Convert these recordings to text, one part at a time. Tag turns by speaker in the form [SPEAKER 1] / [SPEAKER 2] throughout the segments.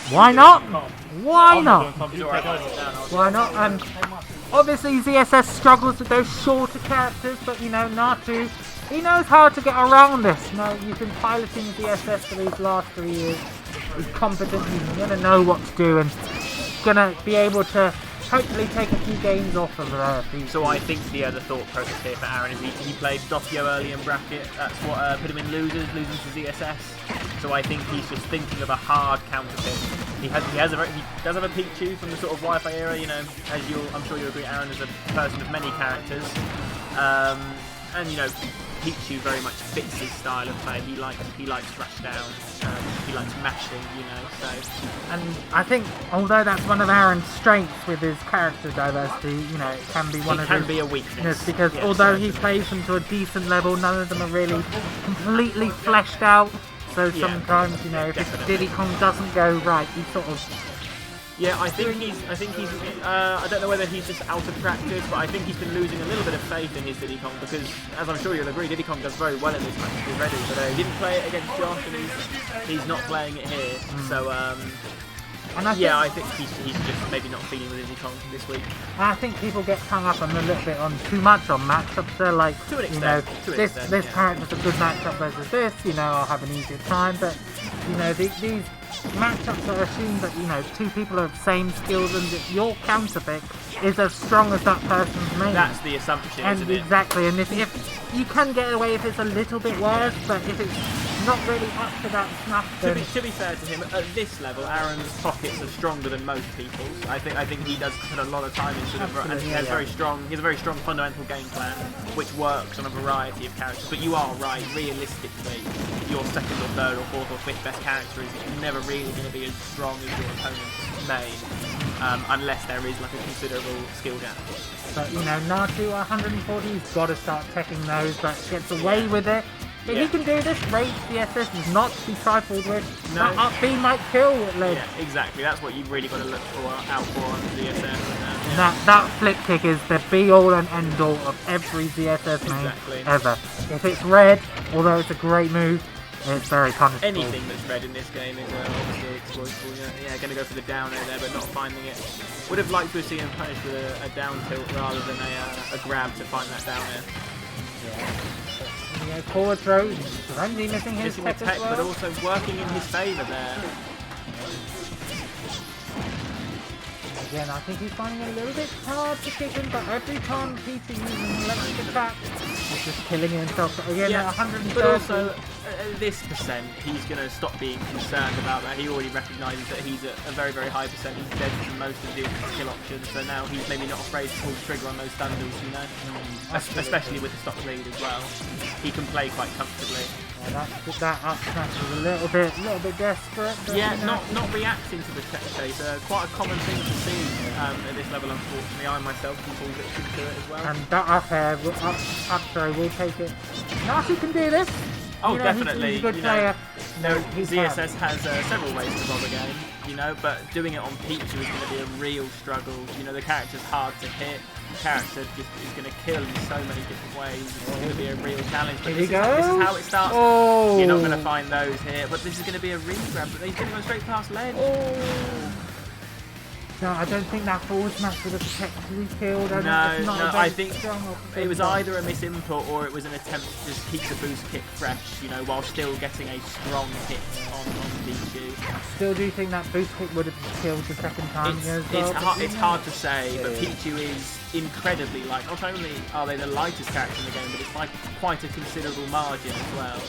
[SPEAKER 1] Why not? Why not? Why not? And obviously ZSS struggles with those shorter characters, but you know, Natu, he knows how to get around this. You know, you've been piloting ZSS for these last 3 years. He's competent, he's gonna know what to do, and gonna be able to hopefully take a few games off of these.
[SPEAKER 2] So I think the other thought process here for Aaron is he played Doppio early in bracket. That's what put him in losing to ZSS. So I think he's just thinking of a hard counter pick. He does have a Pichu from the sort of Wi-Fi era. You know, I'm sure you'll agree, Aaron is a person of many characters, and you know, Pichu very much fits his style of play. He likes rush down, he likes mashing, you know. So,
[SPEAKER 1] and I think although that's one of Aaron's strengths with his character diversity, you know, it can be one of his
[SPEAKER 2] a weakness
[SPEAKER 1] because although he plays them to a decent level, none of them are really completely fleshed out. So sometimes, you know, if Diddy Kong doesn't go right, he sort of.
[SPEAKER 2] Yeah, I think he's. I don't know whether he's just out of practice, but I think he's been losing a little bit of faith in his Diddy Kong because, as I'm sure you'll agree, Diddy Kong does very well in this match already. But he didn't play it against Josh, and he's not playing it here. So, I think he's just maybe not feeling with Diddy Kong this week.
[SPEAKER 1] I think people get hung up on a little bit on too much on matchups. They're like,
[SPEAKER 2] to an extent,
[SPEAKER 1] this character's a good matchup versus this. You know, I'll have an easier time, but you know these matchups are assumed that, you know, two people have the same skills and that your counter pick is as strong as that person's main.
[SPEAKER 2] That's the assumption, isn't it?
[SPEAKER 1] Exactly, and if you can get away if it's a little bit worse, but if it's not really up to that snuff, then...
[SPEAKER 2] To be fair to him, at this level, Aaron's pockets are stronger than most people's. I think he does put a lot of time into them, and he has a very strong fundamental game plan, which works on a variety of characters. But you are right, realistically, your second or third or fourth or fifth best character is never really going to be as strong as your opponent's main, unless there is like a considerable skill gap.
[SPEAKER 1] But you know, Natu 140, he's got to start checking those, but gets away with it. If he can do this, Rage DSS is not to be trifled with. No. That up B might kill Ledge.
[SPEAKER 2] Yeah, exactly. That's what you've really got to look out for on DSS.
[SPEAKER 1] That flip kick is the be-all and end-all of every DSS main ever. If it's red, although it's a great move, it's very punishable.
[SPEAKER 2] Anything that's red in this game is obviously exploitable. Yeah, going to go for the down air there, but not finding it. Would have liked to have seen him punished with a down tilt rather than a grab to find that down air.
[SPEAKER 1] Yeah. You know, forward throw, Serenity missing his tech as well.
[SPEAKER 2] But also working in his favour there.
[SPEAKER 1] Again, I think he's finding it a little bit hard to kick him, but every time Peter uses an electric attack, he's just killing himself. But again, at 130.
[SPEAKER 2] But also, at this percent, he's going to stop being concerned about that. He already recognises that he's at a very, very high percent. He's dead from most of the kill options, so now he's maybe not afraid to pull the trigger on those thunders, you know? Especially with the stock lead as well. He can play quite comfortably.
[SPEAKER 1] Yeah, that up smash was a little bit desperate. But,
[SPEAKER 2] yeah,
[SPEAKER 1] you know.
[SPEAKER 2] not reacting to the tech chase. Quite a common thing to see at this level, unfortunately. I myself can fall victim to it as well.
[SPEAKER 1] And that up air, up throw will take it. Natu can do this.
[SPEAKER 2] Oh,
[SPEAKER 1] you know,
[SPEAKER 2] definitely.
[SPEAKER 1] He's a good player.
[SPEAKER 2] ZSS has several ways to rob a game, you know, but doing it on Pichu is going to be a real struggle. You know, the character's hard to hit. The character just is going to kill in so many different ways. It's going to be a real challenge. But this is how it starts.
[SPEAKER 1] Oh.
[SPEAKER 2] You're not going to find those here, but this is going to be a re-grab. But he's going to go straight past Ledge.
[SPEAKER 1] Oh. No, I don't think that forward smash would have technically killed.
[SPEAKER 2] I think it was either a misinput or it was an attempt to just keep the boost kick fresh, you know, while still getting a strong hit on Pichu.
[SPEAKER 1] Still do you think that boost kick would have killed the second time as well?
[SPEAKER 2] It's hard to say, but Pichu is incredibly light. Not only are they the lightest character in the game, but it's by quite a considerable margin as well.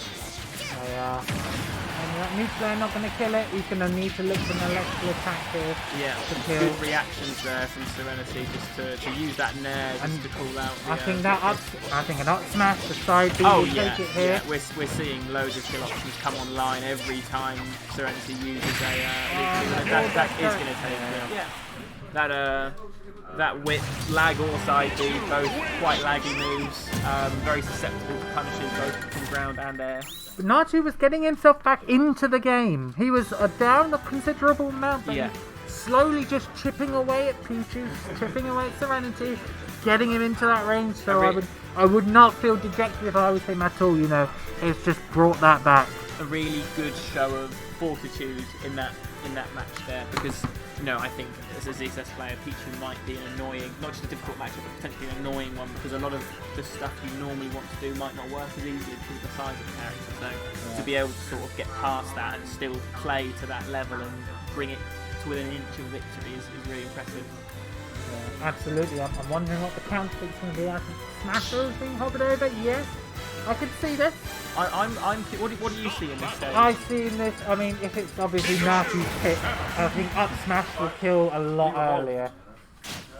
[SPEAKER 1] They are. And that neutral not going to kill it. He's going to need to look for an electrical attack here.
[SPEAKER 2] Yeah, good reactions there from Serenity just to use that nair just to call out.
[SPEAKER 1] I think an up smash, the side B will take it here.
[SPEAKER 2] Yeah, we're seeing loads of kill options come online every time Serenity uses a that is going to take it. Yeah. That whip, lag or side B, both quite laggy moves, very susceptible to punishes both from ground and air.
[SPEAKER 1] Natu was getting himself back into the game. He was down a considerable amount, but slowly just chipping away at Pichu, chipping away at Serenity, getting him into that range. So I would not feel dejected if I was him at all. You know, it's just brought that back.
[SPEAKER 2] A really good show of fortitude in that in that match there because, I think as a ZSS player, Pichu might be an annoying, not just a difficult matchup, but potentially an annoying one because a lot of the stuff you normally want to do might not work as easily because of the size of the character. So to be able to sort of get past that and still play to that level and bring it to within an inch of victory is really impressive.
[SPEAKER 1] Yeah, absolutely. I'm wondering what the counterpick's going to be. I think Smasher is being hovered over. Yes, I could see this.
[SPEAKER 2] What do you see in this stage?
[SPEAKER 1] I see in this. I mean, if it's obviously Natu's pick, I think up smash will kill a lot earlier.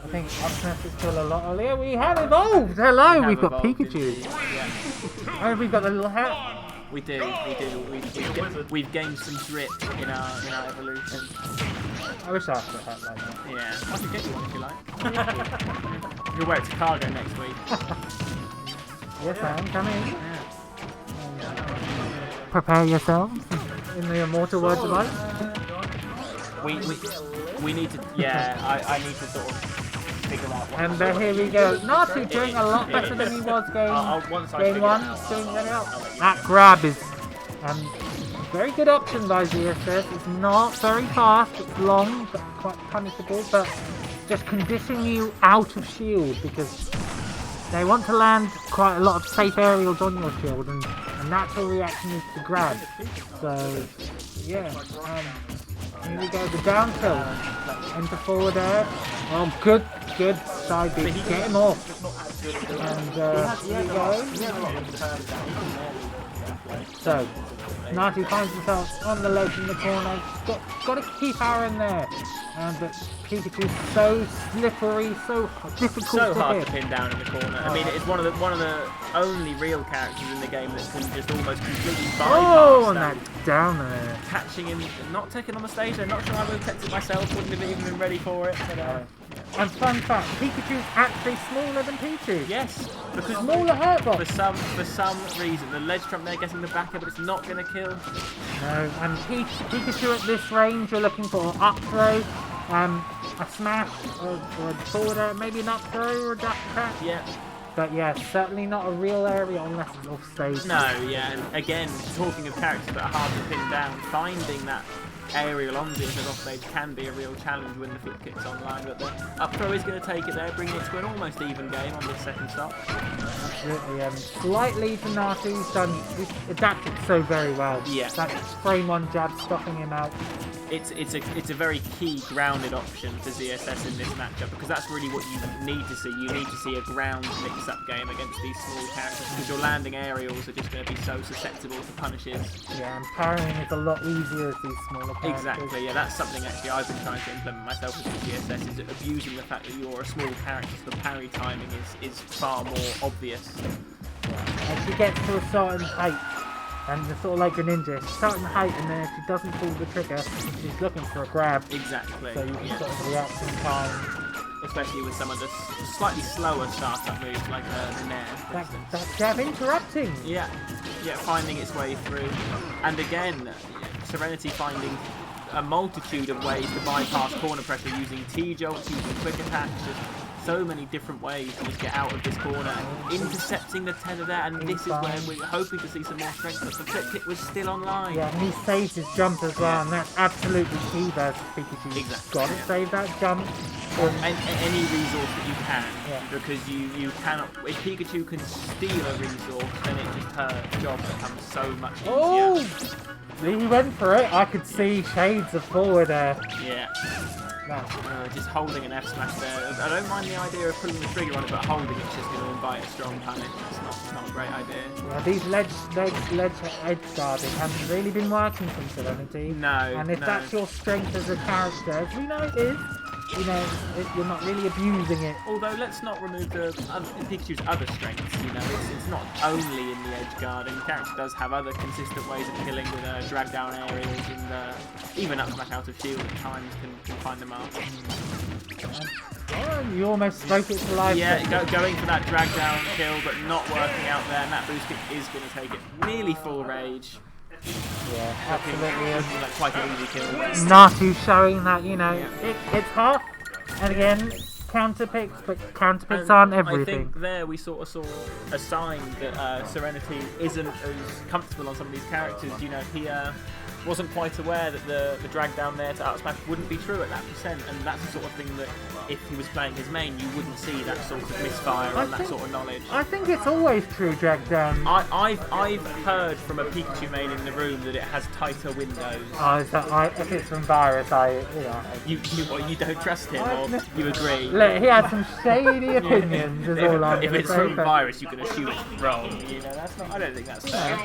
[SPEAKER 1] I think up smash will kill a lot earlier. We have evolved. Hello, we've got Pikachu.
[SPEAKER 2] Yeah.
[SPEAKER 1] Oh, we've got the little hat.
[SPEAKER 2] We do. We've gained some drip in our evolution.
[SPEAKER 1] I wish I had a hat like that.
[SPEAKER 2] Yeah, I can get you one if you like. You'll wear it to cargo next week.
[SPEAKER 1] Yes, I am coming. Yeah. Prepare yourselves in the immortal words of life.
[SPEAKER 2] We need to. Yeah, I need to sort of figure out. What
[SPEAKER 1] and here we go. Natu doing a lot better than he was game one. Doing very well. That grab is very good option by ZSS. It's not very fast. It's long, but quite punishable. But just conditioning you out of shield because they want to land quite a lot of safe aerials on your shield, and a natural reaction is to grab. So, yeah. Here we go, the down tilt. Into forward air. Oh, good side beat. Get him off. And here we go. So, Natu finds himself on the ledge in the corner. Got to keep Aaron there. But Pikachu's so slippery, so difficult
[SPEAKER 2] so
[SPEAKER 1] to
[SPEAKER 2] hard
[SPEAKER 1] hit.
[SPEAKER 2] to pin down in the corner. I mean, it's one of the only real characters in the game that can just almost completely bypass.
[SPEAKER 1] Oh, and that down there.
[SPEAKER 2] Catching him, not taking on the stage. I'm not sure I would have protected myself. Wouldn't have even been ready for it. But,
[SPEAKER 1] and fun fact, Pikachu's actually smaller than Pichu.
[SPEAKER 2] Yes, because
[SPEAKER 1] smaller hurt box.
[SPEAKER 2] For some reason, the ledge trap there getting the backer, but it's not going to kill.
[SPEAKER 1] No, and Pikachu at this range, you're looking for an up throw, a smash, or a forward air, maybe an up throw or a dash attack.
[SPEAKER 2] Yeah.
[SPEAKER 1] But yeah, certainly not a real area unless it's off stage.
[SPEAKER 2] No, yeah, and again, talking of characters that are hard to pin down, finding that aerial on the off stage can be a real challenge when the flip kick's online, but the up throw is going to take it there, bringing it to an almost even game on this second stop.
[SPEAKER 1] Absolutely, slight lead to Natu. He's adapted so very well.
[SPEAKER 2] Yeah.
[SPEAKER 1] That frame one jab stopping him out.
[SPEAKER 2] It's a very key grounded option for ZSS in this matchup because that's really what you need to see. You need to see a ground mix-up game against these small characters because your landing aerials are just going to be so susceptible to punishes.
[SPEAKER 1] Yeah, and parrying is a lot easier as these smaller characters.
[SPEAKER 2] Exactly, yeah, that's something actually I've been trying to implement myself with ZSS, is abusing the fact that you're a small character, so the parry timing is far more obvious.
[SPEAKER 1] Yeah. And she gets to a certain height. And it's sort of like a ninja. She's starting the height, and then if she doesn't pull the trigger, she's looking for a grab.
[SPEAKER 2] Exactly.
[SPEAKER 1] So you can sort of react in time.
[SPEAKER 2] Especially with some of the slightly slower startup moves, like the Nair.
[SPEAKER 1] That jab interrupting.
[SPEAKER 2] Yeah, finding its way through. And again, Serenity finding a multitude of ways to bypass corner pressure using T-jolts, using quick attacks, just so many different ways to just get out of this corner, intercepting the tether there, and this is where we're hoping to see some more strength, but the flip kick was still online.
[SPEAKER 1] Yeah, and he saved his jump as well, and that's absolutely key versus Pikachu. You've got to save that jump.
[SPEAKER 2] And any resource that you can, because you cannot, if Pikachu can steal a resource, then it just her job becomes so much easier.
[SPEAKER 1] Oh! He went for it. I could see shades of forward there.
[SPEAKER 2] Yeah. Just holding an F smash there. I don't mind the idea of pulling the trigger on it, but holding it's just going to invite a strong punish. It's not a great idea.
[SPEAKER 1] Yeah, these ledge edge guarding haven't really been working from Serenity.
[SPEAKER 2] No.
[SPEAKER 1] And if that's your strength as a character, as we know it is, you're not really abusing it.
[SPEAKER 2] Although let's not remove Pikachu's other strengths. It's not only in the edge guard, and the character does have other consistent ways of killing with drag down areas and even up smash out of shield at times can find them out.
[SPEAKER 1] You almost spoke it to life.
[SPEAKER 2] Yeah, going for that drag down kill, but not working out there, and that boost kick is going to take it nearly full rage.
[SPEAKER 1] Yeah, absolutely.
[SPEAKER 2] Like quite an easy kill.
[SPEAKER 1] Natu showing that, it's half. And again, counter picks, but counter picks aren't everything.
[SPEAKER 2] I think there we sort of saw a sign that Serenity isn't as comfortable on some of these characters. wasn't quite aware that the drag down there to outsmash wouldn't be true at that percent, and that's the sort of thing that if he was playing his main, you wouldn't see that sort of misfire and that sort of knowledge.
[SPEAKER 1] I think it's always true drag down.
[SPEAKER 2] I've heard from a Pikachu main in the room that it has tighter windows.
[SPEAKER 1] Oh, if it's from Virus,
[SPEAKER 2] You don't trust him, or you agree?
[SPEAKER 1] Look, he had some shady opinions. Is all I'm
[SPEAKER 2] If
[SPEAKER 1] gonna
[SPEAKER 2] it's
[SPEAKER 1] say,
[SPEAKER 2] from
[SPEAKER 1] but-
[SPEAKER 2] Virus, you can assume it's wrong. You know, that's not. I don't think that's fair.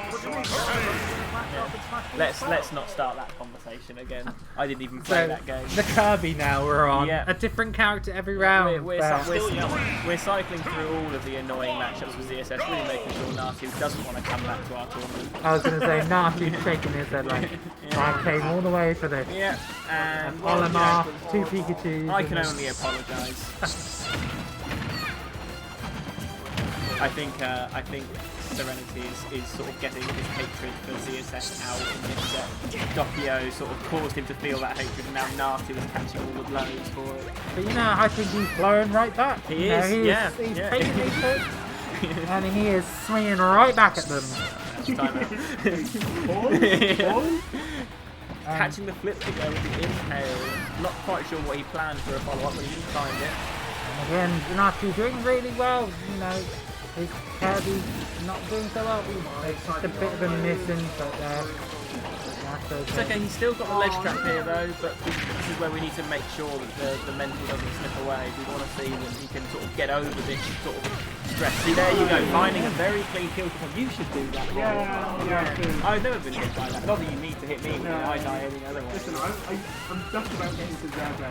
[SPEAKER 2] Let's not start that conversation again. I didn't even play that game.
[SPEAKER 1] The Kirby now we're on.
[SPEAKER 2] Yeah.
[SPEAKER 1] A different character every round.
[SPEAKER 2] We're cycling through all of the annoying matchups with ZSS, really making sure Natu doesn't want to come back to our tournament.
[SPEAKER 1] I was going to say, Natu's shaking his head like, I came all the way for this.
[SPEAKER 2] Yeah, and
[SPEAKER 1] Olimar, 2 Pikachus.
[SPEAKER 2] I can only apologise. I think Serenity is sort of getting his hatred for ZSS out in this set. Doppio sort of caused him to feel that hatred, and now Natu is catching all the blows for it.
[SPEAKER 1] But you know, I think he's blowing right back.
[SPEAKER 2] He is,
[SPEAKER 1] He's taking these hits, and he is swinging right back at them.
[SPEAKER 2] Catching the flip to go with the inhale. Not quite sure what he planned for a follow-up, but he didn't find it.
[SPEAKER 1] And again, Natu doing really well. You know, his Kirby's not doing so well. It's just a bit of a missing, but that's okay.
[SPEAKER 2] It's okay, he's still got a ledge trap here though, but this is where we need to make sure that the mental doesn't slip away. We want to see that he can sort of get over this sort of stress. See, there you go, finding a very clean kill. You should do that.
[SPEAKER 1] Yeah.
[SPEAKER 2] I've never been hit by that. Not that you need to hit me, I die any other way.
[SPEAKER 3] Listen, I'm just about getting to Zaza.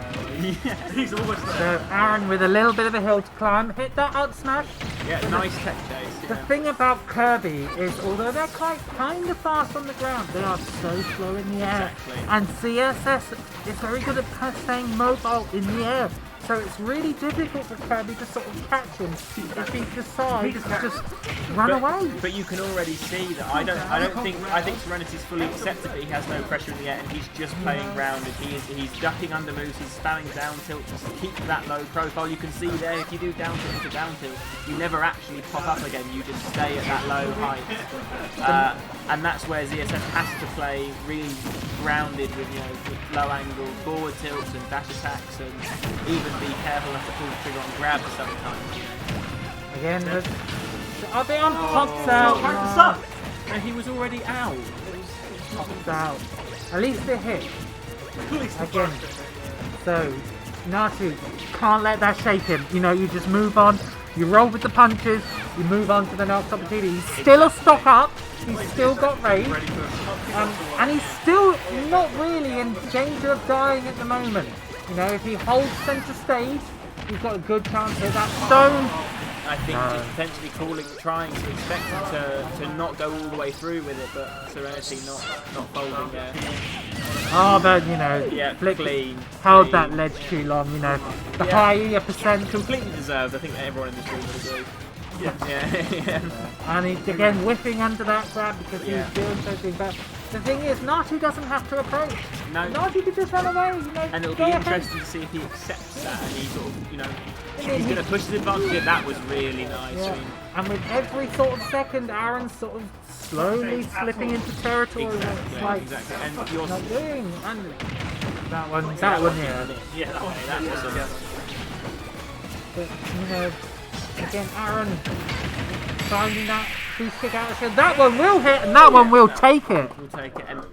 [SPEAKER 2] Yeah.
[SPEAKER 3] He's almost there.
[SPEAKER 1] So Aaron with a little bit of a hill to climb, hit that up smash.
[SPEAKER 2] Yeah, nice tech chase.
[SPEAKER 1] The thing about Kirby is, although they're kind of fast on the ground, they are so slow in the air.
[SPEAKER 2] Exactly.
[SPEAKER 1] And CSS is very good at staying mobile in the air. So it's really difficult for Kirby to sort of catch him if he decides to just run away.
[SPEAKER 2] But you can already see that I think Serenity's fully accepted that he has no pressure in the air and he's just playing grounded. He's ducking under moves, he's spamming down tilt just to keep that low profile. You can see there if you do down tilt into down tilt, you never actually pop up again, you just stay at that low height. And that's where ZSS has to play really grounded with, you know, with low angle forward tilts and dash attacks, and even be careful not to pull the trigger on grabs sometimes. You know.
[SPEAKER 1] Again, are they on pops out?
[SPEAKER 2] No, he was already out.
[SPEAKER 1] Pops out. At least they hit. Again. So Natu can't let that shake him. You know, you just move on. You roll with the punches. You move on to the next opportunity. He's still a stock up. He's still got rage. And he's still not really in danger of dying at the moment. You know, if he holds centre stage, he's got a good chance to hit that stone.
[SPEAKER 2] I think just potentially trying to expect him to not go all the way through with it, but Serenity not folding there.
[SPEAKER 1] Oh, but you know,
[SPEAKER 2] clean.
[SPEAKER 1] Held that ledge too long. You know, the higher percent.
[SPEAKER 2] Completely deserved. I think everyone in this room would agree. Yeah.
[SPEAKER 1] And he's again whiffing under that grab because he's doing something. But the thing is, Natu doesn't have to approach.
[SPEAKER 2] No.
[SPEAKER 1] Natu can just run away. You know,
[SPEAKER 2] and it'll be interesting to see if he accepts that and he sort of, you know, he's going to push his advantage. Yeah, that was really nice.
[SPEAKER 1] Yeah.
[SPEAKER 2] I mean,
[SPEAKER 1] and with every sort of second, Aaron's sort of slowly slipping into territory.
[SPEAKER 2] Exactly. And you're
[SPEAKER 1] not doing. And that one,
[SPEAKER 2] yeah.
[SPEAKER 1] Yeah,
[SPEAKER 2] that was awesome.
[SPEAKER 1] But you know, again, Aaron finding that boost kick out of shield. That one will hit, and that one will take it.
[SPEAKER 2] We'll take it. And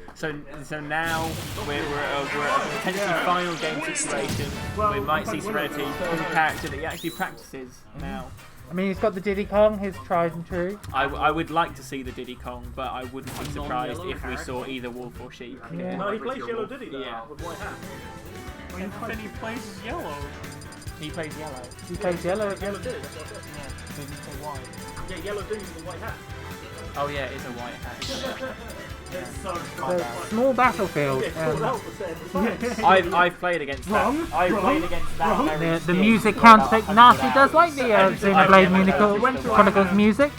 [SPEAKER 2] so now we're at a potentially final game situation. We might see Serenity pull a character that he actually practices now.
[SPEAKER 1] I mean, he's got the Diddy Kong, his tried and true.
[SPEAKER 2] I would like to see the Diddy Kong, but I wouldn't be surprised if we saw either wolf or sheep.
[SPEAKER 3] Yeah. No, he plays yellow Diddy though, with white hat.
[SPEAKER 4] And he plays yellow.
[SPEAKER 2] He plays yellow.
[SPEAKER 1] He plays yellow again.
[SPEAKER 3] Yellow Diddy, that's what I said.
[SPEAKER 2] Yeah, so you say white.
[SPEAKER 3] Yeah, yellow Diddy's the white hat.
[SPEAKER 2] Oh yeah, it's a white hat.
[SPEAKER 3] It's so
[SPEAKER 1] small battlefield.
[SPEAKER 2] I've played against that. I've played against that.
[SPEAKER 1] The music counterpick. Natu does like the Xenoblade Chronicles music.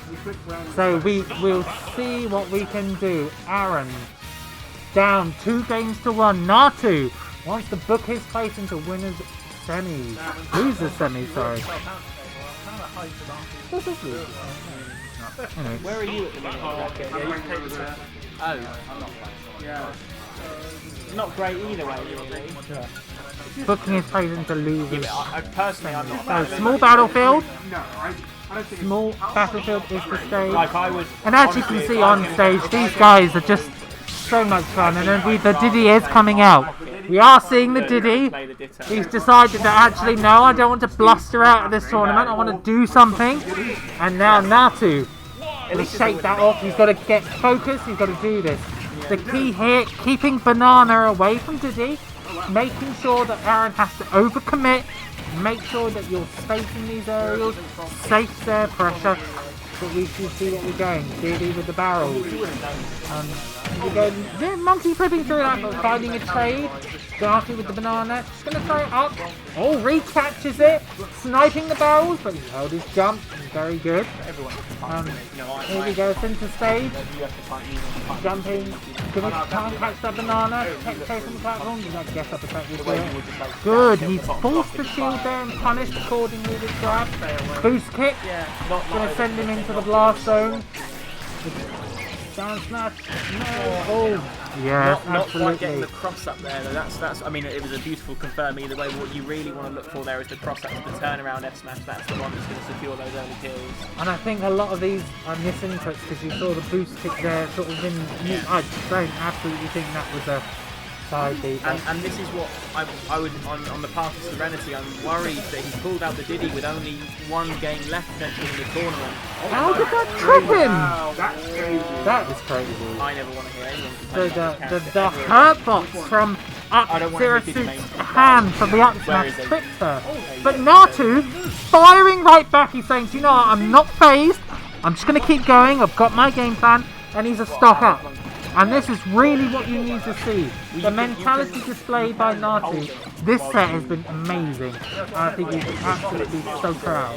[SPEAKER 1] So we will see what we can do. Aaron down 2-1. Natu wants to book his place into winners semis. Losers semis, sorry. This is losers.
[SPEAKER 2] Where are you at the minute? Oh, I'm not playing. Yeah. not great either way, really.
[SPEAKER 1] Booking his plays into losers.
[SPEAKER 2] Personally, I'm not.
[SPEAKER 1] So, small battlefield.
[SPEAKER 3] No, I don't think
[SPEAKER 1] Small battlefield is the stage.
[SPEAKER 2] Like I would.
[SPEAKER 1] And as you can see on stage, these guys are just so much fun. And then the Diddy is coming out. We are seeing the Diddy. He's decided that actually, no, I don't want to bluster out of this tournament. I want to do something. And now Natu will shake that off. He's got to get focused. He's got to do this. The key here, keeping Banana away from Diddy. Making sure that Aaron has to overcommit. Make sure that you're spacing these aerials. Safe their pressure. But we can see what we're going. Diddy with the barrels. We're going, yeah, monkey flipping through that, but finding a trade. Darty with the banana. Just going to throw it up. Oh, re-catches it. Sniping the barrels, but he held his jump. Very good. Here we go, center stage. Jumping. Gonna try and catch that banana. Chasing the platform. Does that get up attack with it? Good. He's forced the shield there and punished accordingly with grab. Boost kick. Gonna send him into the blast zone. Down smash. No. Oh. Yeah,
[SPEAKER 2] not quite getting the cross up there though. That's. I mean, it was a beautiful confirm either way. What you really want to look for there is the cross up, the turnaround F smash. That's the one that's going to secure those early kills.
[SPEAKER 1] And I think a lot of these are misinputs because you saw the boost kick there, sort of in. Yeah. I don't absolutely think that was a side beat.
[SPEAKER 2] And this is what I would on the part of Serenity. I'm worried that he pulled out the Diddy with only one game left potentially in the tournament.
[SPEAKER 1] How did that trip him?
[SPEAKER 3] Wow, that's crazy.
[SPEAKER 1] That is crazy.
[SPEAKER 2] I never want to hear anyone
[SPEAKER 1] So
[SPEAKER 2] complain about
[SPEAKER 1] the hurt box from Zero Suit's hand from the up smash
[SPEAKER 2] is it?
[SPEAKER 1] tripped her. But Natu firing right back, he's saying, do you know what, I'm not phased, I'm just going to keep going, I've got my game plan, and he's a stock up. And this is really what you need to see. The mentality displayed by Natu this set has been amazing. I think you can absolutely be so proud.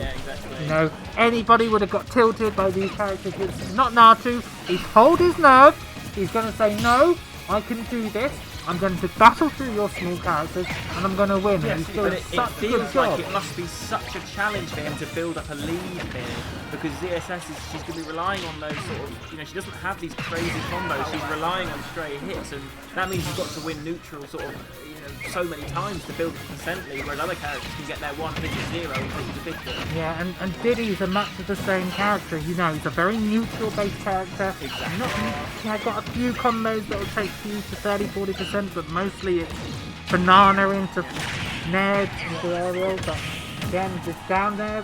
[SPEAKER 1] You know, anybody would have got tilted by these characters. It's not Natu. He's hold his nerve. He's going to say, no, I can do this. I'm going to battle through your small characters and I'm going to win.
[SPEAKER 2] Yes,
[SPEAKER 1] and he's
[SPEAKER 2] but
[SPEAKER 1] doing
[SPEAKER 2] it
[SPEAKER 1] such a good
[SPEAKER 2] feels
[SPEAKER 1] job.
[SPEAKER 2] like it must be such a challenge for him to build up a lead here, because ZSS she's going to be relying on those sort of, you know, she doesn't have these crazy combos, she's relying on stray hits, and that means you've got to win neutral sort of, you know, so many times to build a percent lead, whereas other characters can get their 1 hit to 0 and take it to 50.
[SPEAKER 1] Yeah, and Diddy's a much of the same character, you know, he's a very neutral based character.
[SPEAKER 2] Exactly.
[SPEAKER 1] I've got a few combos that will take you to 30-40%, but mostly it's banana into Ned, into aerial, but again, just down there,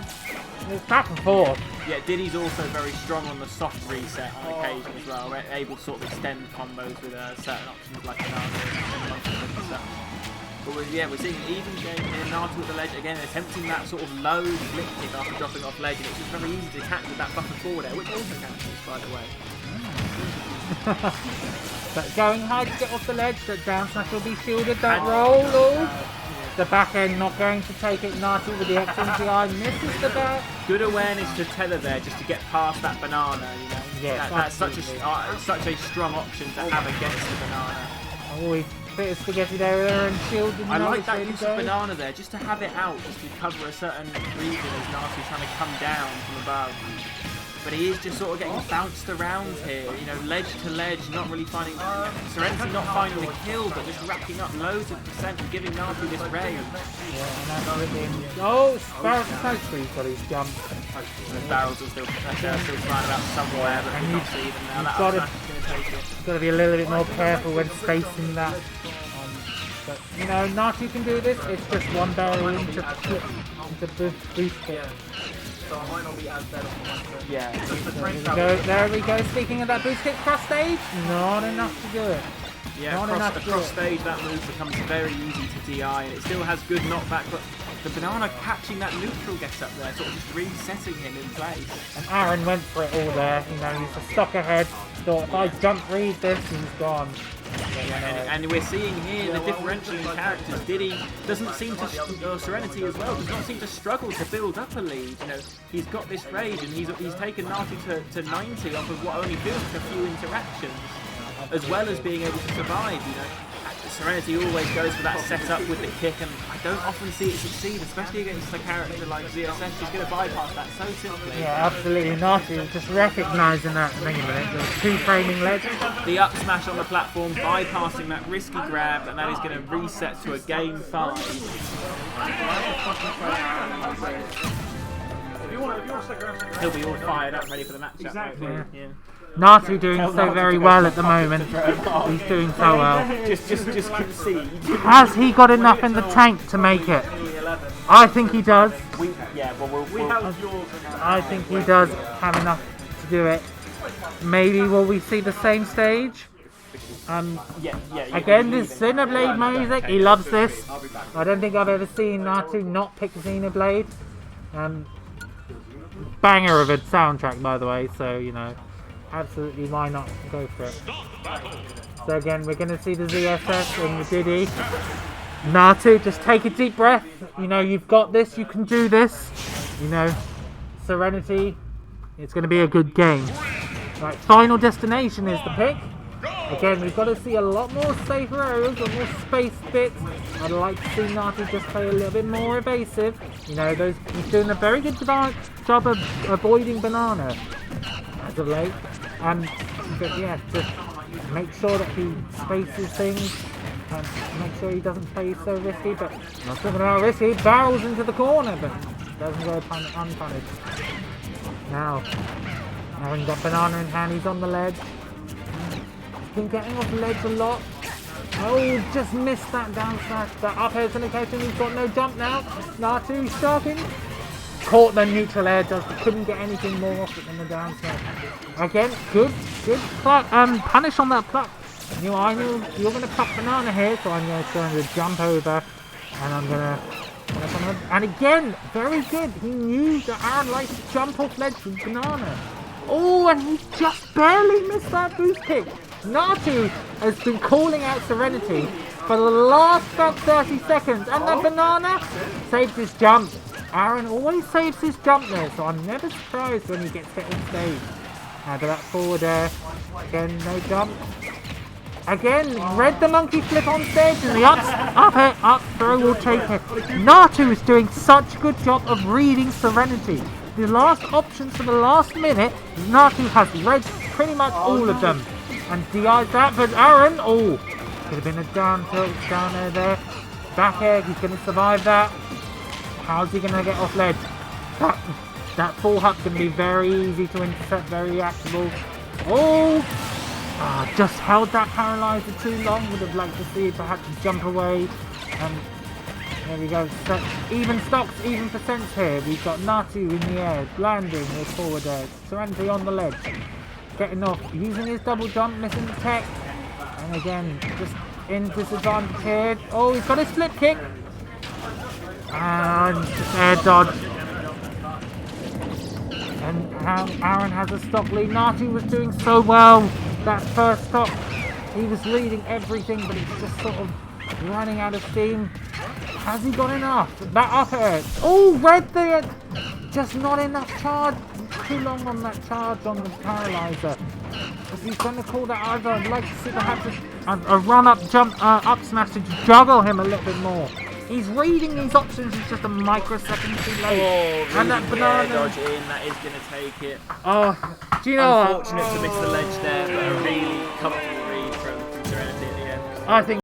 [SPEAKER 1] it's back and forth.
[SPEAKER 2] Yeah, Diddy's also very strong on the soft reset on occasion as well, able to sort of extend combos with certain options like banana and stuff. But we're seeing an even game here. Natu with the ledge again, attempting that sort of low flip kick after dropping off ledge, and it's just very easy to catch with that buffer forward air, which also catches, by the way.
[SPEAKER 1] But going high to get off the ledge, that down smash will be shielded, that roll, the back end not going to take it, Natu with the XMGI misses the back.
[SPEAKER 2] Good awareness to tether there, just to get past that banana, you know.
[SPEAKER 1] Yes,
[SPEAKER 2] that's such a strong option to have against the banana.
[SPEAKER 1] Oh, he bit of spaghetti there and shielded.
[SPEAKER 2] I like that use of banana there, just to have it out, just to cover a certain region as Natu's trying to come down from above. But he is just sort of getting bounced around here, you know, ledge to ledge, not really finding, Serenity not finding the kill, but just racking up loads of percent and giving Natu this raid.
[SPEAKER 1] Yeah, and that's been, oh, Barrel's so sweet, got his jump.
[SPEAKER 2] The barrels are still flying about somewhere, but we can't see them now.
[SPEAKER 1] You've got to be a little bit more careful when spacing that. But, you know, Natu can do this, it's just one barrel into boost it.
[SPEAKER 3] So I might not be as dead on the one.
[SPEAKER 2] Yeah.
[SPEAKER 1] There we go. Speaking of that boost kick cross stage, not enough to do it.
[SPEAKER 2] Yeah, across stage that move becomes very easy to DI, and it still has good knockback, but the banana catching that neutral gets up there, sort of just resetting him in place.
[SPEAKER 1] And Aaron went for it all there, you know, he's a stock ahead, thought if I jump read this, he's gone.
[SPEAKER 2] And we're seeing here the differential in characters. Diddy doesn't seem to, or Serenity as well, does not seem to struggle to build up a lead. You know, he's got this rage, and he's taken Natu to 90 off of what only feels like a few interactions, as well as being able to survive. You know, Serenity always goes for that setup with the kick, and I don't often see it succeed, especially against a character like ZSS. He's going to bypass that so simply.
[SPEAKER 1] Yeah, absolutely. Natu just recognising that. Hang on a minute, there's 2 framing ledge.
[SPEAKER 2] The up smash on the platform, bypassing that risky grab, and that is going to reset to a game 5. He'll be all fired up, ready for the matchup.
[SPEAKER 3] Exactly.
[SPEAKER 2] Yeah.
[SPEAKER 1] Natu doing so very well at the moment. He's doing so well.
[SPEAKER 2] Just concede.
[SPEAKER 1] Has he got enough in the tank to make it? I think he does. I think he does have enough to do it. Maybe will we see the same stage? Again, this Xenoblade music, he loves this. I don't think I've ever seen Natu not pick Xenoblade. Banger of a soundtrack, by the way, so you know, absolutely why not go for it. So again, we're going to see the ZSS and the Diddy. Natu, just take a deep breath. You know, you've got this, you can do this. You know, Serenity, it's going to be a good game. Right, Final Destination is the pick. Again, we've got to see a lot more safer areas, or more space bits. I'd like to see Natu just play a little bit more evasive. You know, he's doing a very good job of avoiding banana as of late. But yeah, just make sure that he spaces things and make sure he doesn't play so risky. But not talking about risky, barrels into the corner, but doesn't go unpunished. Now he's got banana in hand, he's on the ledge. Been getting off the ledge a lot. Oh, just missed that down smash. That up air's an occasion. He's got no jump now. Natu starting. Caught the neutral air. Couldn't get anything more off it than the down smash. Again, good punish on that pluck. I knew you're going to pluck banana here, so I'm going to jump over, and I'm going to. And again, very good. He knew that Aaron likes to jump off ledge with banana. Oh, and he just barely missed that boost kick. Natu has been calling out Serenity for the last about 30 seconds, and the banana saved his jump. Aaron always saves his jump there, so I'm never surprised when he gets hit on stage. But that forward air, again, no jump. Again, read the monkey flip on stage, and the up throw will take it. Natu is doing such a good job of reading Serenity. The last options for the last minute, Natu has read pretty much all of them. And DI'd that, but Aaron, could have been a down tilt, down air there. Back air, he's going to survive that. How's he going to get off ledge? That full hup's going to be very easy to intercept, very reactable. Just held that paralyzer too long. Would have liked to see it perhaps jump away. There we go. So even stocks, even percents here. We've got Natu in the air, landing with forward air. Serenity on the ledge. Getting off, using his double jump, missing the tech. And again, just in disadvantage here. He's got his flip kick. And air dodge. And Aaron has a stock lead. Natu was doing so well. That first stock, he was leading everything, but it's just sort of running out of steam. Has he got enough? That up air. Read the... Just not enough charge. Too long on that charge on the paralyzer. If he's going to call that over, I'd like to see perhaps a run-up jump, up smash to juggle him a little bit more. He's reading these options, he's just a microsecond too late. And that banana
[SPEAKER 2] dodge in, that is going to take it.
[SPEAKER 1] Do you know
[SPEAKER 2] Unfortunate to miss the ledge there, but a really comfortable read from Serenity at the end.
[SPEAKER 1] I think